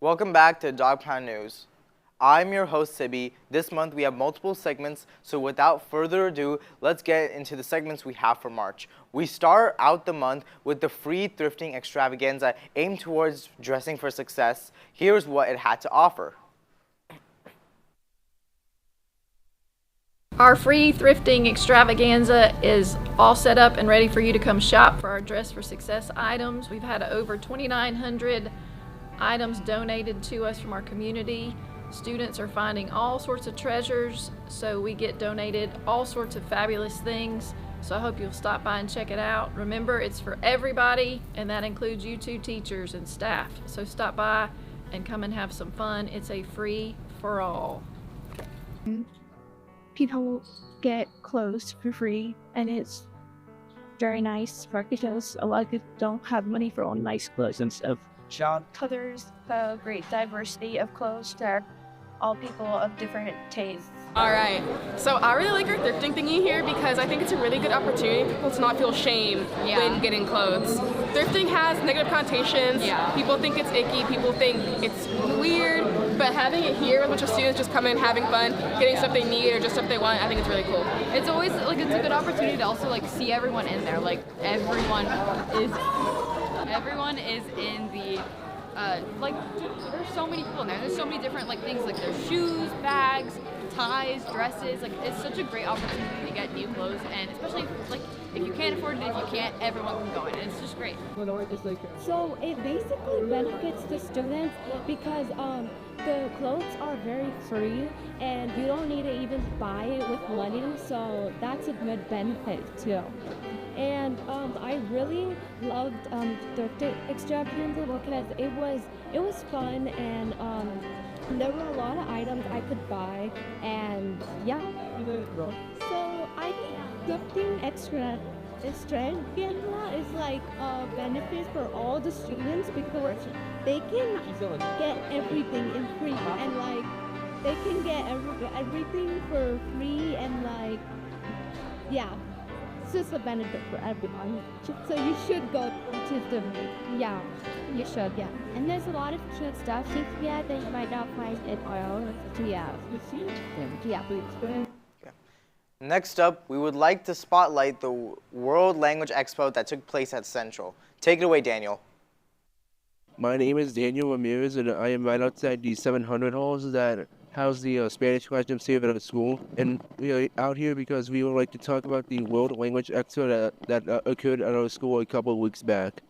Welcome back to DawgPound News. I'm your host, Sibi. This month we have multiple segments, so without further ado, let's get into the segments we have for March. We start out the month with the free thrifting extravaganza aimed towards dressing for success. Here's what it had to offer. Our free thrifting extravaganza is all set up and ready for you to come shop for our Dress for Success items. We've had over 2,900 items donated to us from our community. Students are finding all sorts of treasures, so we get donated all sorts of fabulous things. So I hope you'll stop by and check it out. Remember, it's for everybody, and that includes you two teachers and staff. So stop by and come and have some fun. It's a free for all. People get clothes for free, and it's very nice because a lot of people don't have money for all nice clothes and stuff. Colors, a great diversity of clothes that all people of different tastes. All right, so I really like our thrifting thingy here because I think it's a really good opportunity for people to not feel shame when getting clothes. Thrifting has negative connotations. People think it's icky, people think it's weird, but having it here with a bunch of students just coming, having fun, getting stuff they need or just stuff they want, I think it's really cool. It's always like it's a good opportunity to also like see everyone in there. Like everyone is in the like there's so many people in there. There's so many different like things, like there's shoes, bags, ties, dresses. Like it's such a great opportunity to get new clothes, and especially like if you can't afford it, if you can't, everyone can go in, and it's just great. So it basically benefits the students because the clothes are very free and you don't need to even buy it with money, so that's a good benefit too. And I really loved the extravaganza because it was fun, and there were a lot of items I could buy, and yeah. So I think thrifting extravaganza is like a benefit for all the students because they can get everything in free, and like they can get everything for free, and like yeah. It's just a benefit for everyone. So you should go to the, yeah, you should, yeah. And there's a lot of cute stuff you can get that you might not find in our own, yeah. Yeah. Next up, we would like to spotlight the World Language Expo that took place at Central. Take it away, Daniel. My name is Daniel Ramirez, and I am right outside the 700 halls that house the Spanish classroom here at the school. And we are out here because we would like to talk about the World Language Expo that occurred at our school a couple of weeks back.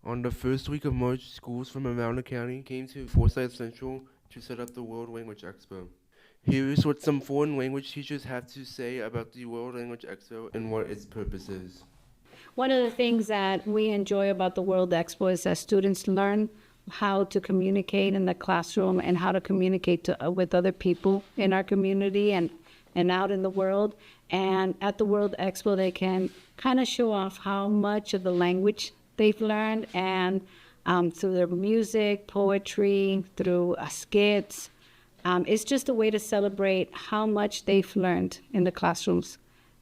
On the first week of March, schools from around the county came to Forsyth Central to set up the World Language Expo. Here is what some foreign language teachers have to say about the World Language Expo and what its purpose is. One of the things that we enjoy about the World Expo is that students learn how to communicate in the classroom and how to communicate with other people in our community and out in the world. And at the World Expo, they can kind of show off how much of the language they've learned, and through their music, poetry, through skits. It's just a way to celebrate how much they've learned in the classrooms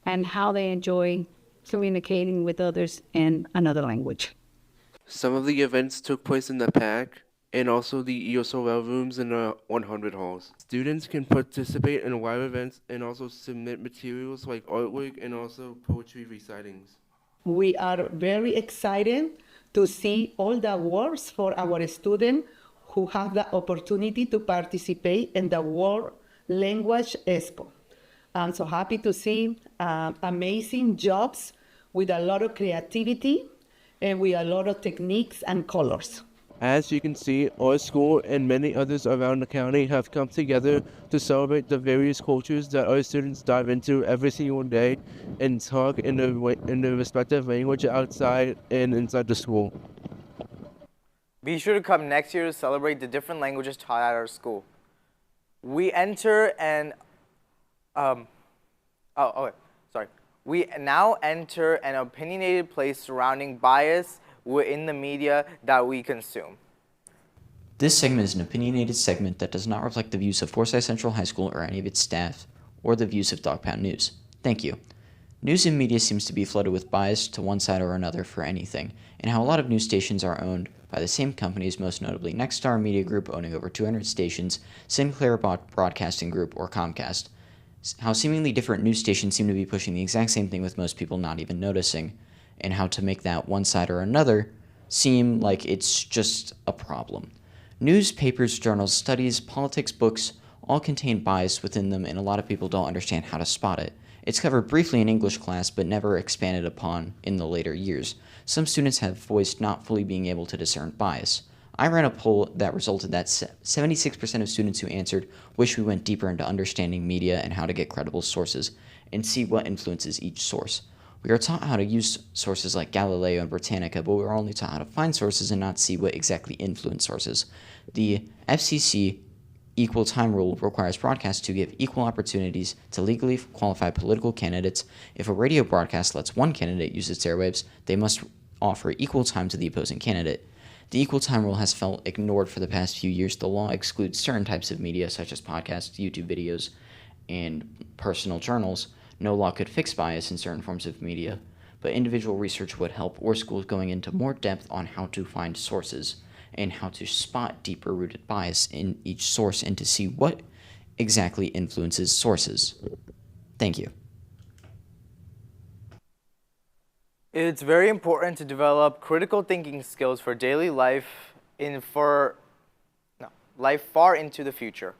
and how they enjoy communicating with others in another language. Some of the events took place in the PAC and also the ESOL rooms in the 100 halls. Students can participate in live events and also submit materials like artwork and also poetry recitings. We are very excited to see all the awards for our students who have the opportunity to participate in the World Language Expo. I'm so happy to see amazing jobs with a lot of creativity and with a lot of techniques and colors. As you can see, our school and many others around the county have come together to celebrate the various cultures that our students dive into every single day and talk in the respective language outside and inside the school. Be sure to come next year to celebrate the different languages taught at our school. We enter an We now enter an opinionated place surrounding bias in the media that we consume. This segment is an opinionated segment that does not reflect the views of Forsyth Central High School or any of its staff, or the views of DawgPound News. Thank you. News and media seems to be flooded with bias to one side or another for anything, and how a lot of news stations are owned by the same companies, most notably Nexstar Media Group owning over 200 stations, Sinclair Broadcasting Group, or Comcast. How seemingly different news stations seem to be pushing the exact same thing with most people not even noticing, and how to make that one side or another seem like it's just a problem. Newspapers, journals, studies, politics, books all contain bias within them, and a lot of people don't understand how to spot it. It's covered briefly in English class, but never expanded upon in the later years. Some students have voiced not fully being able to discern bias. I ran a poll that resulted that 76% of students who answered wish we went deeper into understanding media and how to get credible sources, and see what influences each source. We are taught how to use sources like Galileo and Britannica, but we are only taught how to find sources and not see what exactly influence sources. The FCC equal time rule requires broadcasts to give equal opportunities to legally qualified political candidates. If a radio broadcast lets one candidate use its airwaves, they must offer equal time to the opposing candidate. The equal time rule has felt ignored for the past few years. The law excludes certain types of media, such as podcasts, YouTube videos, and personal journals. No law could fix bias in certain forms of media, but individual research would help, or schools going into more depth on how to find sources and how to spot deeper-rooted bias in each source and to see what exactly influences sources. Thank you. It's very important to develop critical thinking skills for daily life life far into the future.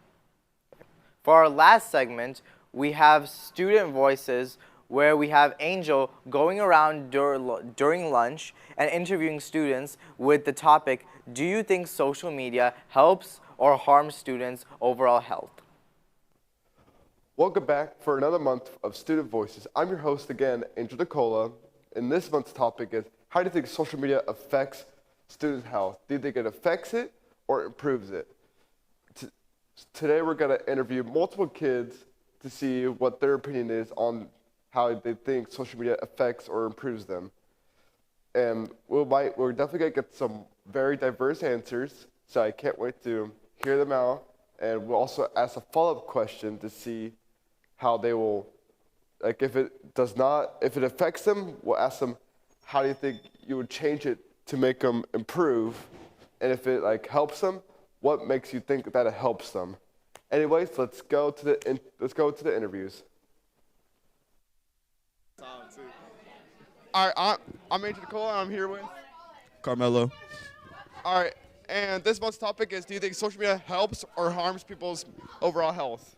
For our last segment, we have student voices where we have Angel going around during lunch and interviewing students with the topic, do you think social media helps or harms students' overall health? Welcome back for another month of Student Voices. I'm your host again, Angel DeCola, and this month's topic is, how do you think social media affects students' health? Do you think it affects it or improves it? Today we're going to interview multiple kids to see what their opinion is on how they think social media affects or improves them. And we're definitely going to get some very diverse answers, so I can't wait to hear them out. And we'll also ask a follow-up question to see how they will, like if it affects them, we'll ask them, how do you think you would change it to make them improve? And if it helps them, what makes you think that it helps them? Anyways, let's go to the interviews. All right, I'm Angel Nicola. I'm here with Carmelo. All right, and this month's topic is, do you think social media helps or harms people's overall health?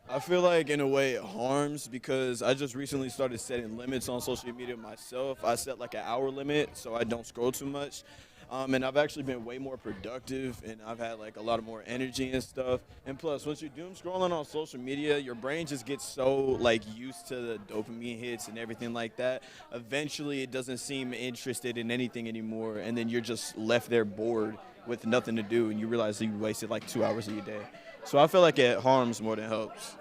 I feel like in a way it harms because I just recently started setting limits on social media myself. I set like an hour limit so I don't scroll too much. And I've actually been way more productive, and I've had like a lot of more energy and stuff. And plus, once you're doom scrolling on social media, your brain just gets so like used to the dopamine hits and everything like that. Eventually, it doesn't seem interested in anything anymore, and then you're just left there bored with nothing to do, and you realize that you wasted like 2 hours of your day. So I feel like it harms more than helps.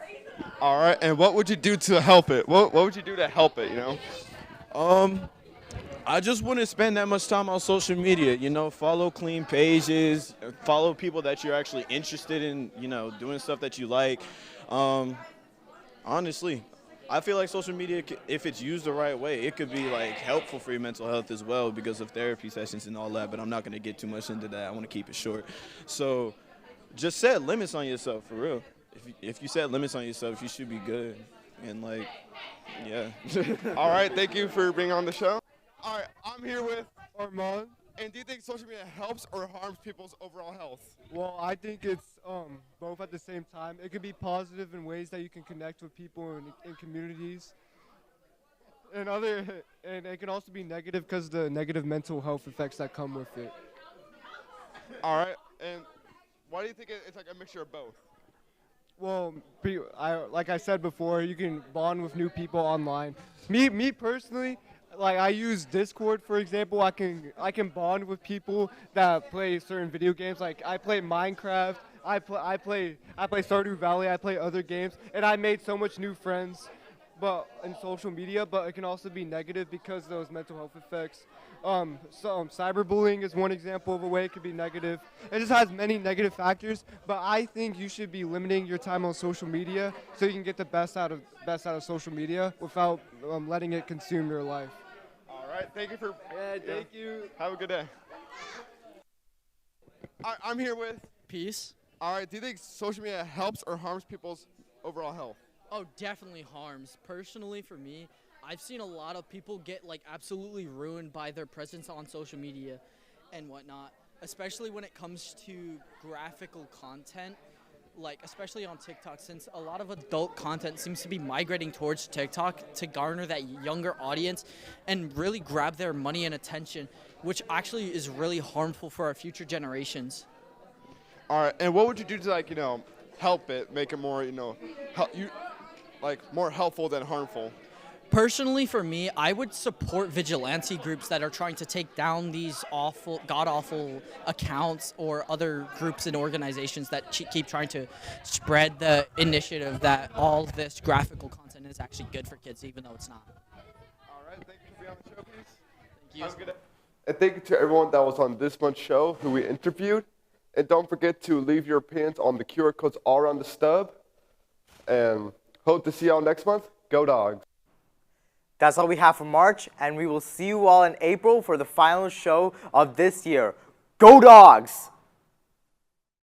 All right, and what would you do to help it? What would you do to help it, I just wouldn't spend that much time on social media, follow clean pages, follow people that you're actually interested in, doing stuff that you like. Honestly, I feel like social media, if it's used the right way, it could be like helpful for your mental health as well because of therapy sessions and all that, but I'm not going to get too much into that. I want to keep it short. So just set limits on yourself, for real. If you set limits on yourself, you should be good. And yeah. All right, thank you for being on the show. All right, I'm here with Armand. And do you think social media helps or harms people's overall health? Well, I think it's both at the same time. It can be positive in ways that you can connect with people in communities. And it can also be negative because the negative mental health effects that come with it. All right, and why do you think it's like a mixture of both? Well, like I said before, you can bond with new people online. Me personally, like I use Discord, for example. I can bond with people that play certain video games. Like I play Minecraft, I play Stardew Valley, I play other games, and I made so much new friends. But in social media, but it can also be negative because of those mental health effects. Cyberbullying is one example of a way it could be negative. It just has many negative factors, but I think you should be limiting your time on social media so you can get the best out of social media without letting it consume your life. All right, thank you for. Yeah, thank you. Have a good day. I'm here with. Peace. All right, do you think social media helps or harms people's overall health? Oh, definitely harms. Personally, for me, I've seen a lot of people get like absolutely ruined by their presence on social media and whatnot, especially when it comes to graphical content, like especially on TikTok, since a lot of adult content seems to be migrating towards TikTok to garner that younger audience and really grab their money and attention, which actually is really harmful for our future generations. All right, and what would you do to help it, make it more more helpful than harmful? Personally, for me, I would support vigilante groups that are trying to take down these god-awful accounts or other groups and organizations that keep trying to spread the initiative that all this graphical content is actually good for kids, even though it's not. All right, thank you for being on the show, please. Thank you. Have a good day. And thank you to everyone that was on this month's show who we interviewed. And don't forget to leave your opinions on the QR codes all around the stub. And hope to see y'all next month. Go Dogs. That's all we have for March, and we will see you all in April for the final show of this year. Go Dogs!